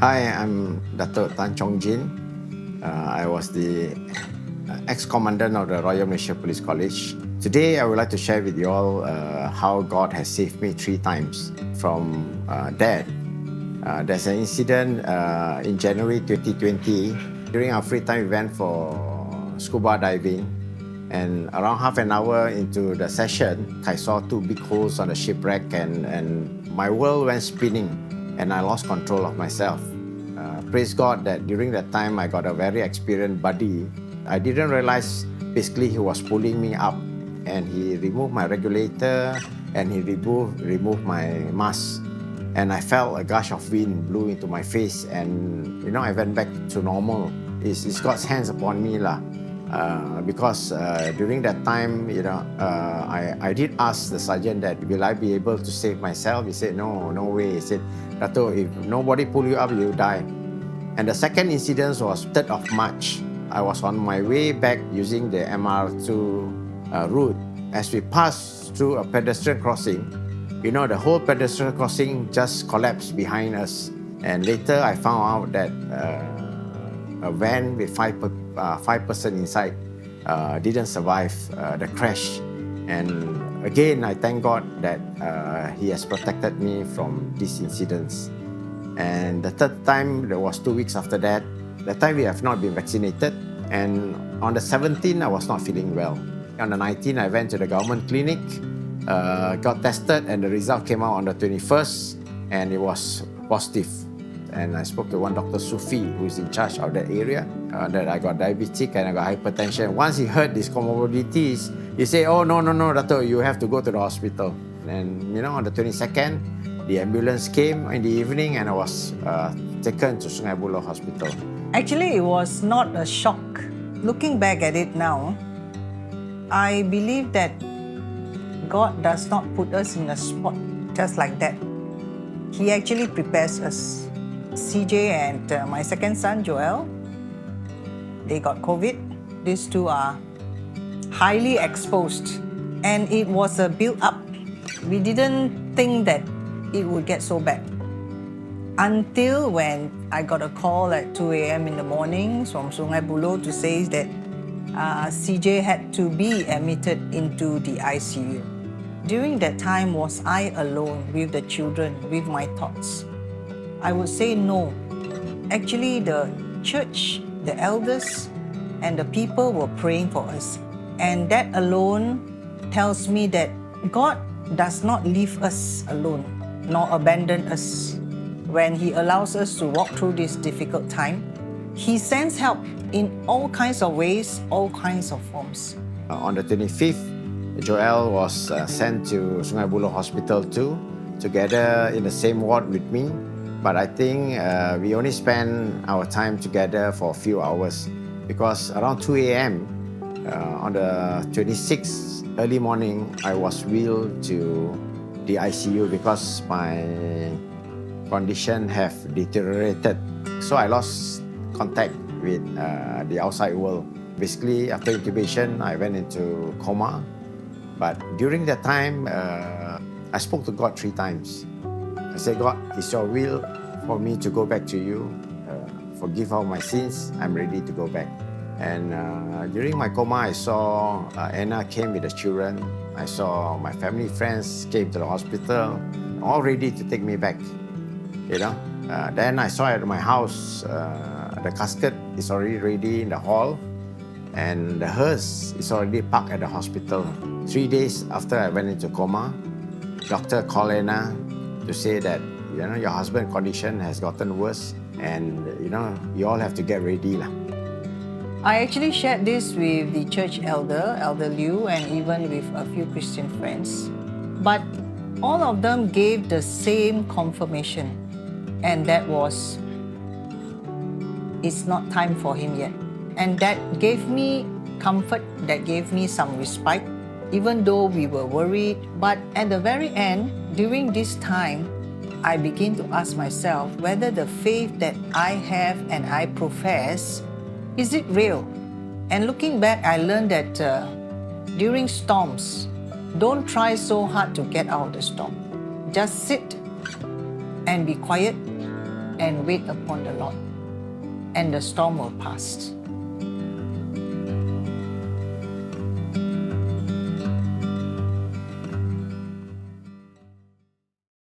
Hi, I'm Dato Tan Chong Jin. I was the ex-commandant of the Royal Malaysia Police College. Today, I would like to share with you all how God has saved me 3 times from death. There's an incident in January 2020. During our free time, we went for scuba diving. And around half an hour into the session, I saw 2 big holes on the shipwreck and my world went spinning and I lost control of myself. Praise God that during that time, I got a very experienced buddy. I didn't realize basically he was pulling me up and he removed my regulator and he removed my mask. And I felt a gush of wind blew into my face and I went back to normal. It's God's hands upon me lah. Because during that time, I did ask the sergeant that will I be able to save myself. He said, no way. He said, Dato, if nobody pull you up, you die. And the second incident was 3rd of March. I was on my way back using the MR2 route. As we passed through a pedestrian crossing, the whole pedestrian crossing just collapsed behind us. And later I found out that a van with 5 person inside didn't survive the crash. And again, I thank God that He has protected me from these incidents. And the 3rd time, there was 2 weeks after that. That time we have not been vaccinated. And on the 17th, I was not feeling well. On the 19th, I went to the government clinic, got tested, and the result came out on the 21st, and it was positive. And I spoke to one Dr. Sufi, who is in charge of that area, that I got diabetic and I got hypertension. Once he heard these comorbidities, he said, oh, no, Dato, you have to go to the hospital. And, on the 22nd, the ambulance came in the evening and I was taken to Sungai Buloh Hospital. Actually, it was not a shock. Looking back at it now, I believe that God does not put us in a spot just like that. He actually prepares us. CJ and my second son, Joel, they got COVID. These two are highly exposed. And it was a build-up. We didn't think that it would get so bad. Until when I got a call at 2 a.m. in the morning from Sungai Buloh to say that CJ had to be admitted into the ICU. During that time, was I alone with the children, with my thoughts? I would say no. Actually, the church, the elders, and the people were praying for us. And that alone tells me that God does not leave us alone, nor abandon us. When He allows us to walk through this difficult time, He sends help in all kinds of ways, all kinds of forms. On the 25th, Joel was sent to Sungai Buloh Hospital too, together in the same ward with me. But I think we only spent our time together for a few hours because around 2 a.m. On the 26th early morning, I was wheeled to the ICU because my condition have deteriorated. So I lost contact with the outside world. Basically, after intubation, I went into coma. But during that time, I spoke to God 3 times. I said, God, it's your will for me to go back to you. Forgive all my sins. I'm ready to go back. And during my coma, I saw Anna came with the children. I saw my family friends came to the hospital, all ready to take me back. Then I saw at my house, the casket is already ready in the hall. And the hearse is already parked at the hospital. 3 days after I went into coma, doctor called Anna to say that, your husband's condition has gotten worse and, you all have to get ready lah. I actually shared this with the church elder, Elder Liu, and even with a few Christian friends. But all of them gave the same confirmation, and that was, it's not time for him yet. And that gave me comfort, that gave me some respite, even though we were worried. But at the very end, during this time, I begin to ask myself whether the faith that I have and I profess, is it real? And looking back, I learned that during storms, don't try so hard to get out of the storm. Just sit and be quiet and wait upon the Lord, and the storm will pass.